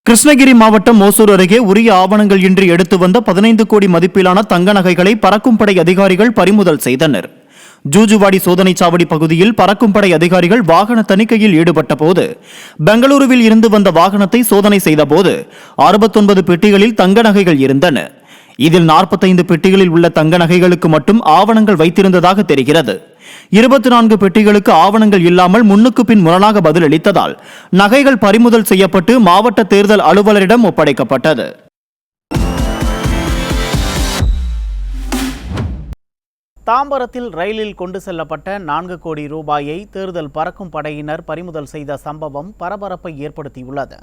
கிருஷ்ணகிரி மாவட்டம் ஓசூர் அருகே உரிய ஆவணங்கள் இன்றி எடுத்து வந்த 15 கோடி மதிப்பிலான தங்க நகைகளை பறக்கும் படை அதிகாரிகள் பறிமுதல் செய்தனர். ஜூஜுவாடி சோதனைச் சாவடி பகுதியில் பறக்கும் படை அதிகாரிகள் வாகன தணிக்கையில் ஈடுபட்ட போது பெங்களூருவில் இருந்து வந்த வாகனத்தை சோதனை செய்தபோது 69 பெட்டிகளில் தங்க நகைகள் இருந்தன. இதில் 45 பெட்டிகளில் உள்ள தங்க நகைகளுக்கு மட்டும் ஆவணங்கள் வைத்திருந்ததாக தெரிகிறது. 24 பெட்டிகளுக்கு ஆவணங்கள் இல்லாமல் முன்னுக்கு பின் முரணாக பதிலளித்ததால் நகைகள் பறிமுதல் செய்யப்பட்டு மாவட்ட தேர்தல் அலுவலரிடம் ஒப்படைக்கப்பட்டது. தாம்பரத்தில் ரயிலில் கொண்டு செல்லப்பட்ட 4 கோடி ரூபாயை தேர்தல் பறக்கும் படையினர் பறிமுதல் செய்த சம்பவம் பரபரப்பை ஏற்படுத்தியுள்ளது.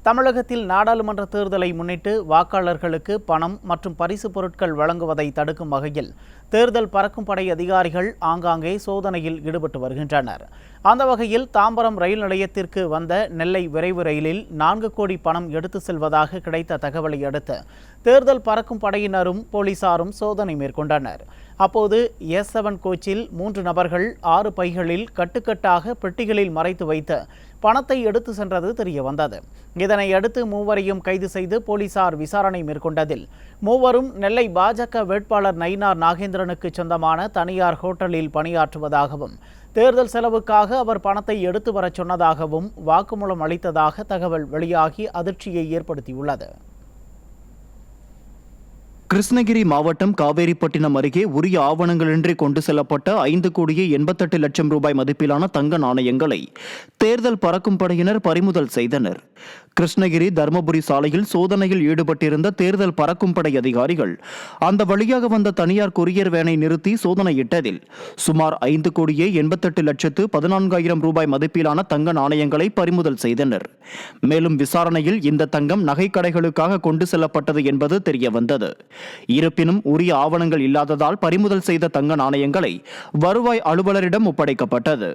தமிழகத்தில் நாடாளுமன்ற தேர்தலை முன்னிட்டு வாக்காளர்களுக்கு பணம் மற்றும் பரிசு பொருட்கள் வழங்குவதை தடுக்கும் வகையில் தேர்தல் பறக்கும் படை அதிகாரிகள் ஆங்காங்கே சோதனையில் ஈடுபட்டு வருகின்றனர். அந்த வகையில் தாம்பரம் ரயில் நிலையத்திற்கு வந்த நெல்லை விரைவு ரயிலில் 4 கோடி பணம் எடுத்து செல்வதாக கிடைத்த தகவலை அடுத்து தேர்தல் பறக்கும் படையினரும் போலீசாரும் சோதனை மேற்கொண்டனர். அப்போது S7 கோச்சில் 3 நபர்கள் 6 பைகளில் கட்டுக்கட்டாக பெட்டிகளில் மறைத்து வைத்து பணத்தை எடுத்து சென்றது தெரிய வந்தது. இதனை அடுத்து மூவரையும் கைது செய்து போலீசார் விசாரணை மேற்கொண்டதில் மூவரும் நெல்லை பாஜக வேட்பாளர் நயினார் நாகேந்திரனுக்கு சொந்தமான தனியார் ஹோட்டலில் பணியாற்றுவதாகவும் தேர்தல் செலவுக்காக அவர் பணத்தை எடுத்து வரச் சொன்னதாகவும் வாக்குமூலம் அளித்ததாக தகவல் வெளியாகி அதிர்ச்சியை ஏற்படுத்தியுள்ளது. கிருஷ்ணகிரி மாவட்டம் காவேரிப்பட்டினம் அருகே உரிய ஆவணங்களின்றி கொண்டு செல்லப்பட்ட 5 கோடியே 88 லட்சம் ரூபாய் மதிப்பிலான தங்க நாணயங்களை தேர்தல் பறக்கும் படையினர் பறிமுதல் செய்தனர். கிருஷ்ணகிரி தர்மபுரி சாலையில் சோதனையில் ஈடுபட்டிருந்த தேர்தல் பறக்கும் படை அதிகாரிகள் அந்த வழியாக வந்த தனியார் கொரியர் வேனை நிறுத்தி சோதனையிட்டதில் சுமார் 5 கோடியே 88 லட்சத்து 14,000 ரூபாய் மதிப்பிலான தங்க நாணயங்களை பறிமுதல் செய்தனர். மேலும் விசாரணையில் இந்த தங்கம் நகைக்கடைகளுக்காக கொண்டு செல்லப்பட்டது என்பது தெரியவந்தது. இருப்பினும் உரிய ஆவணங்கள் இல்லாததால் பறிமுதல் செய்த தங்க நாணயங்களை வருவாய் அலுவலரிடம் ஒப்படைக்கப்பட்டது.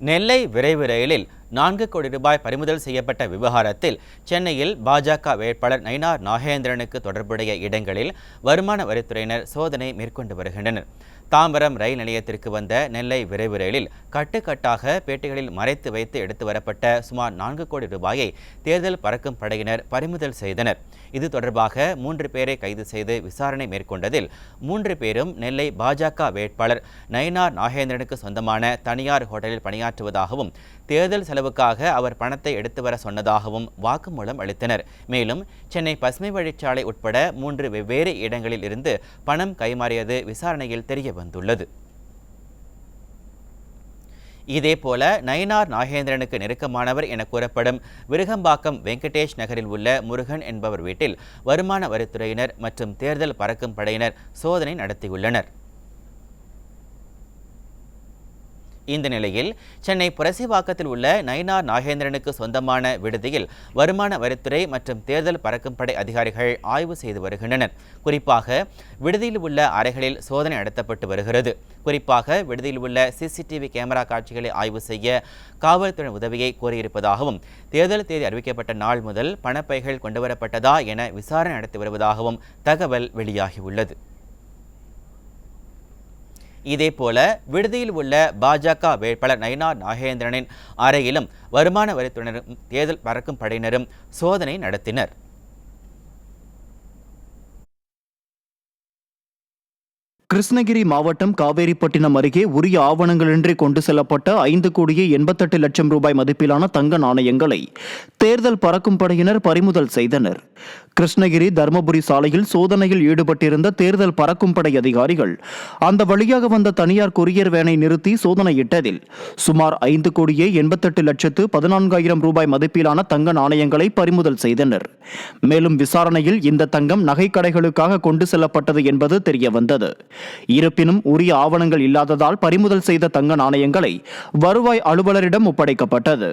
நெல்லை விரைவு ரயிலில் 4 கோடி ரூபாய் பறிமுதல் செய்யப்பட்ட விவகாரத்தில் சென்னையில் பாஜக வேட்பாளர் நயினார் நாகேந்திரனுக்கு தொடர்புடைய இடங்களில் வருமான வரித்துறையினர் சோதனை மேற்கொண்டு வருகின்றனர். தாம்பரம் ரயில் நிலையத்திற்கு வந்த நெல்லை விரைவு ரயிலில் கட்டுக்கட்டாக பேட்டிகளில் மறைத்து வைத்து எடுத்து வரப்பட்ட சுமார் 4 கோடி ரூபாயை தேர்தல் பறக்கும் படையினர் பறிமுதல் செய்தனர். இது தொடர்பாக 3 பேரை கைது செய்து விசாரணை மேற்கொண்டதில் 3 பேரும் நெல்லை பாஜக வேட்பாளர் நயினார் நாகேந்திரனுக்கு சொந்தமான தனியார் ஹோட்டலில் பணியாற்றுவதாகவும் தேர்தல் செலவுக்காக அவர் பணத்தை எடுத்து வர சொன்னதாகவும் வாக்குமூலம் அளித்தனர். மேலும் சென்னை பசுமை வழிச்சாலை உட்பட 3 வெவ்வேறு இடங்களில் இருந்து பணம் கைமாறியது விசாரணையில் தெரிய வந்துள்ளது. இதேபோல நயினார் நாகேந்திரனுக்கு நெருக்கமானவர் என கூறப்படும் விருகம்பாக்கம் வெங்கடேஷ் நகரில் உள்ள முருகன் என்பவர் வீட்டில் வருமான வரித்துறையினர் மற்றும் தேர்தல் பறக்கும் படையினர் சோதனை நடத்தியுள்ளனர். இந்த நிலையில் சென்னை புரசைவாக்கத்தில் உள்ள நயினார் நாகேந்திரனுக்கு சொந்தமான விடுதியில் வருமான வரித்துறை மற்றும் தேர்தல் பறக்கும் படை அதிகாரிகள் ஆய்வு செய்து வருகின்றனர். குறிப்பாக விடுதியில் உள்ள அறைகளில் சோதனை நடத்தப்பட்டு வருகிறது. குறிப்பாக விடுதியில் உள்ள CCTV கேமரா காட்சிகளை ஆய்வு செய்ய காவல்துறை உதவியை கோரியிருப்பதாகவும் தேர்தல் தேதி அறிவிக்கப்பட்ட நாள் முதல் பணப்பைகள் கொண்டுவரப்பட்டதா என விசாரணை நடத்தி வருவதாகவும் தகவல் வெளியாகியுள்ளது. இதேபோல விடுதியில் உள்ள பாஜக வேட்பாளர் நயினார் நாகேந்திரனின் அறையிலும் வருமான வரித்துறையினரும் தேர்தல் பறக்கும் படையினரும் சோதனை நடத்தினர். கிருஷ்ணகிரி மாவட்டம் காவேரிப்பட்டினம் அருகே உரிய ஆவணங்களின்றி கொண்டு செல்லப்பட்ட 5 கோடியே 88 லட்சம் ரூபாய் மதிப்பிலான தங்க நாணயங்களை தேர்தல் பறக்கும் படையினர் பறிமுதல் செய்தனர். கிருஷ்ணகிரி தர்மபுரி சாலையில் சோதனையில் ஈடுபட்டிருந்த தேர்தல் பறக்கும் படை அதிகாரிகள் அந்த வழியாக வந்த தனியார் கொரியர் வேனை நிறுத்தி சோதனையிட்டதில் சுமார் 5 கோடியே 88 லட்சத்து 14,000 ரூபாய் மதிப்பிலான தங்க நாணயங்களை பறிமுதல் செய்தனர். மேலும் விசாரணையில் இந்த தங்கம் நகைக்கடைகளுக்காக கொண்டு செல்லப்பட்டது என்பது தெரிய வந்தது. இருப்பினும் உரிய ஆவணங்கள் இல்லாததால் பறிமுதல் செய்த தங்க நாணயங்களை வருவாய் அலுவலரிடம் ஒப்படைக்கப்பட்டது.